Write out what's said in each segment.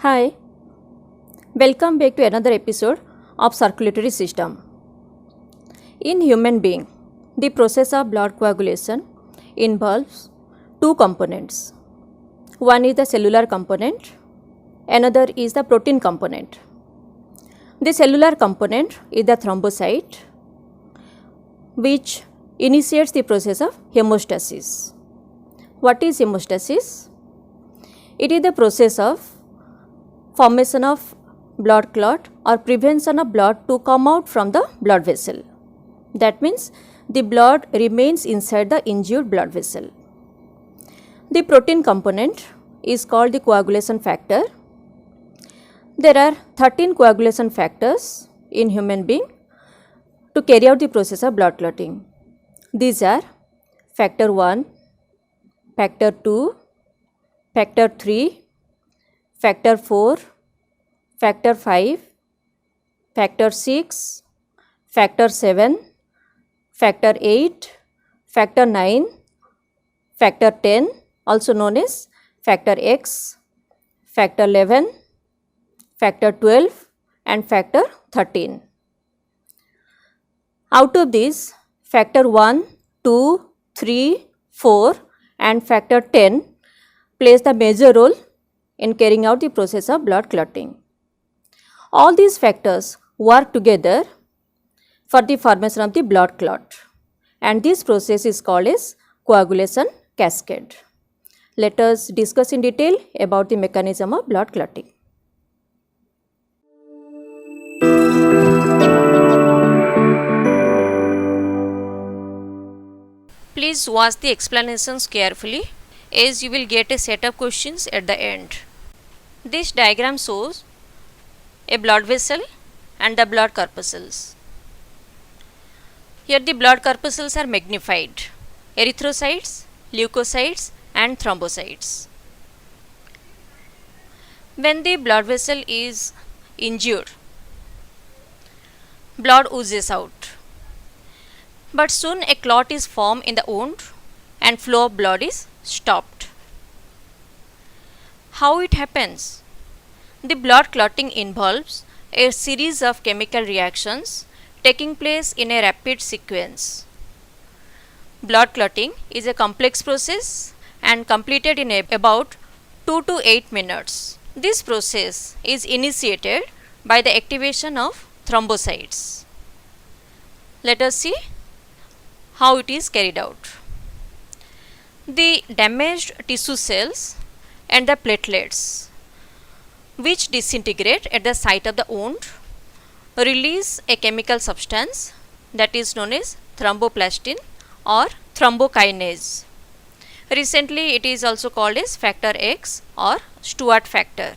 Hi, welcome back to another episode of circulatory system. In human being, the process of blood coagulation involves two components. One is the cellular component, another is the protein component. The cellular component is the thrombocyte, which initiates the process of hemostasis. What is hemostasis? It is the process of formation of blood clot or prevention of blood to come out from the blood vessel. That means the blood remains inside the injured blood vessel. The protein component is called the coagulation factor. There are 13 coagulation factors in human being to carry out the process of blood clotting. These are factor 1, factor 2, factor 3, factor 4, factor 5, factor 6, factor 7, factor 8, factor 9, factor 10 also known as factor X, factor 11, factor 12 and factor 13. Out of these, factor 1, 2, 3, 4 and factor 10 plays the major role in carrying out the process of blood clotting. All these factors work together for the formation of the blood clot, and this process is called as coagulation cascade. Let us discuss in detail about the mechanism of blood clotting. Please watch the explanations carefully, as you will get a set of questions at the end. This diagram shows a blood vessel and the blood corpuscles. Here the blood corpuscles are magnified: erythrocytes, leukocytes and thrombocytes. When the blood vessel is injured, blood oozes out. But soon a clot is formed in the wound and flow of blood is stopped. How it happens? The blood clotting involves a series of chemical reactions taking place in a rapid sequence. Blood clotting is a complex process and completed in about 2 to 8 minutes. This process is initiated by the activation of thrombocytes. Let us see how it is carried out. The damaged tissue cells and the platelets, which disintegrate at the site of the wound, release a chemical substance that is known as thromboplastin or thrombokinase. Recently it is also called as factor X or Stuart factor.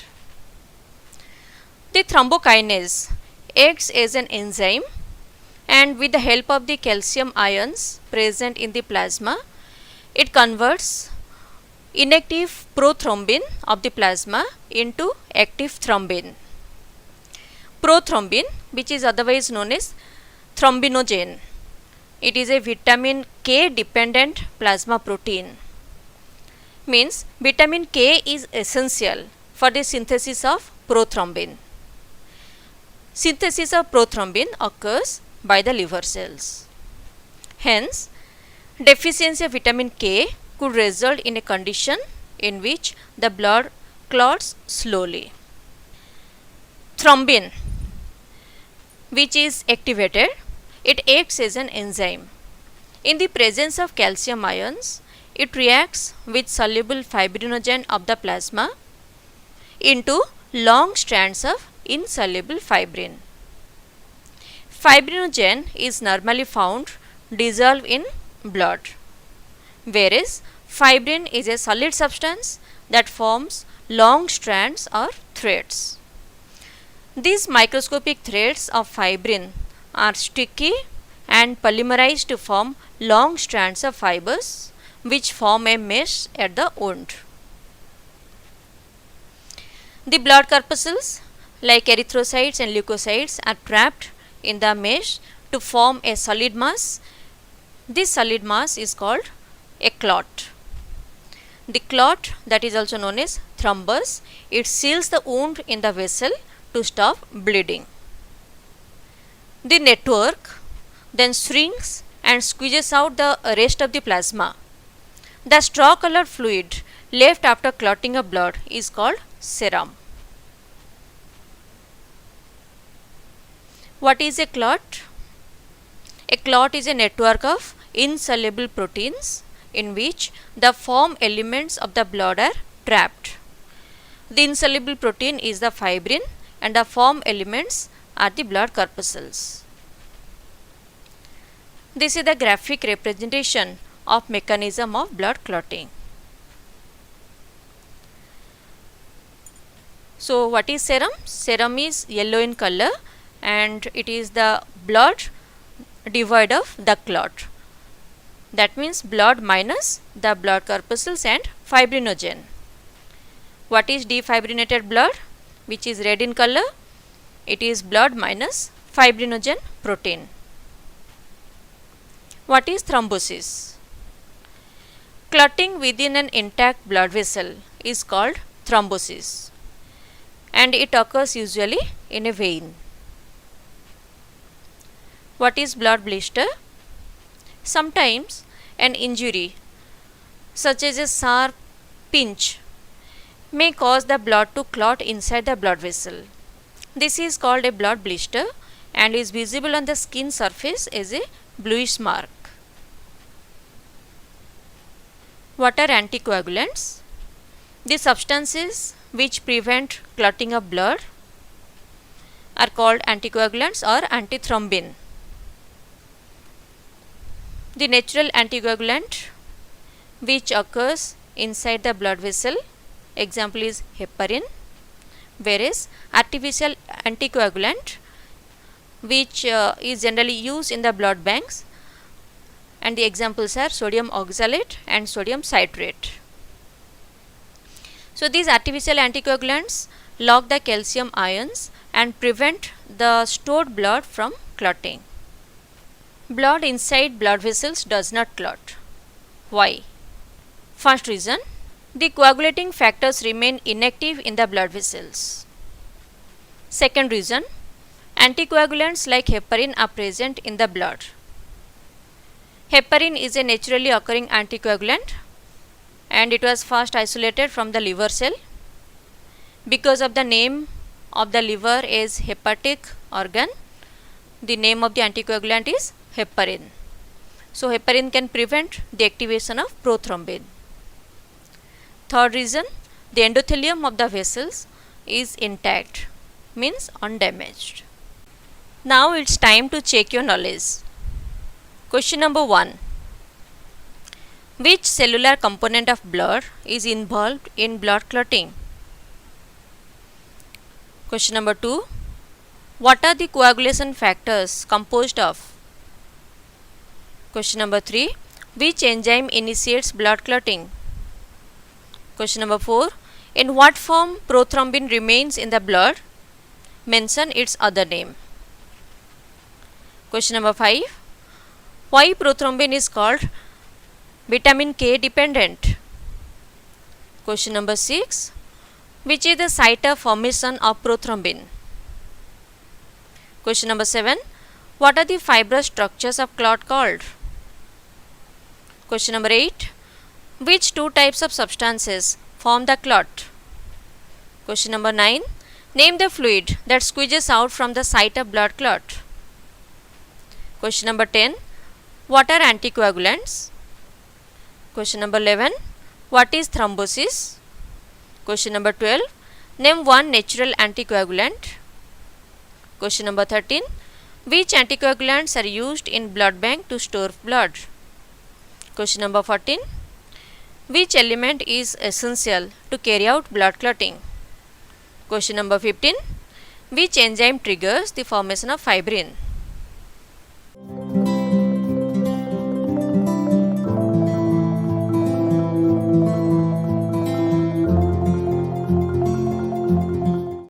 The thrombokinase acts as an enzyme, and with the help of the calcium ions present in the plasma, it converts inactive prothrombin of the plasma into active thrombin. Prothrombin, which is otherwise known as thrombinogen, it is a vitamin K dependent plasma protein. Means vitamin K is essential for the synthesis of prothrombin. Synthesis of prothrombin occurs by the liver cells. Hence, deficiency of vitamin K could result in a condition in which the blood clots slowly. Thrombin, which is activated, it acts as an enzyme. In the presence of calcium ions, it reacts with soluble fibrinogen of the plasma into long strands of insoluble fibrin. Fibrinogen is normally found dissolved in blood, whereas fibrin is a solid substance that forms long strands or threads. These microscopic threads of fibrin are sticky and polymerized to form long strands of fibers which form a mesh at the wound. The blood corpuscles like erythrocytes and leukocytes are trapped in the mesh to form a solid mass. This solid mass is called a clot. The clot, that is also known as thrombus, it seals the wound in the vessel to stop bleeding. The network then shrinks and squeezes out the rest of the plasma. The straw colored fluid left after clotting of blood is called serum. What is a clot? A clot is a network of insoluble proteins in which the foam elements of the blood are trapped. The insoluble protein is the fibrin and the foam elements are the blood corpuscles. This is the graphic representation of mechanism of blood clotting. So what is serum? Serum is yellow in color and it is the blood devoid of the clot. That means blood minus the blood corpuscles and fibrinogen. What is defibrinated blood, which is red in color? It is blood minus fibrinogen protein. What is thrombosis? Clotting within an intact blood vessel is called thrombosis and it occurs usually in a vein. What is blood blister? Sometimes an injury such as a sharp pinch may cause the blood to clot inside the blood vessel. This is called a blood blister and is visible on the skin surface as a bluish mark. What are anticoagulants? The substances which prevent clotting of blood are called anticoagulants or antithrombin. The natural anticoagulant which occurs inside the blood vessel, example is heparin, whereas artificial anticoagulant which is generally used in the blood banks, and the examples are sodium oxalate and sodium citrate. So these artificial anticoagulants lock the calcium ions and prevent the stored blood from clotting. Blood inside blood vessels does not clot. Why? First reason, the coagulating factors remain inactive in the blood vessels. Second reason, anticoagulants like heparin are present in the blood. Heparin is a naturally occurring anticoagulant and it was first isolated from the liver cell. Because of the name of the liver as hepatic organ, the name of the anticoagulant is heparin. So heparin can prevent the activation of prothrombin. Third reason, the endothelium of the vessels is intact, means undamaged. Now it's time to check your knowledge. Question number 1. Which cellular component of blood is involved in blood clotting? Question number 2. What are the coagulation factors composed of? Question number 3. Which enzyme initiates blood clotting? Question number 4. In what form prothrombin remains in the blood? Mention its other name. Question number 5. Why prothrombin is called vitamin K dependent? Question number 6. Which is the site of formation of prothrombin? Question number 7. What are the fibrous structures of clot called? Question number 8. Which two types of substances form the clot? Question number 9. Name the fluid that squeezes out from the site of blood clot. Question number 10. What are anticoagulants? Question number 11. What is thrombosis? Question number 12. Name one natural anticoagulant. Question number 13. Which anticoagulants are used in blood bank to store blood? Question number 14. Which element is essential to carry out blood clotting? Question number 15. Which enzyme triggers the formation of fibrin?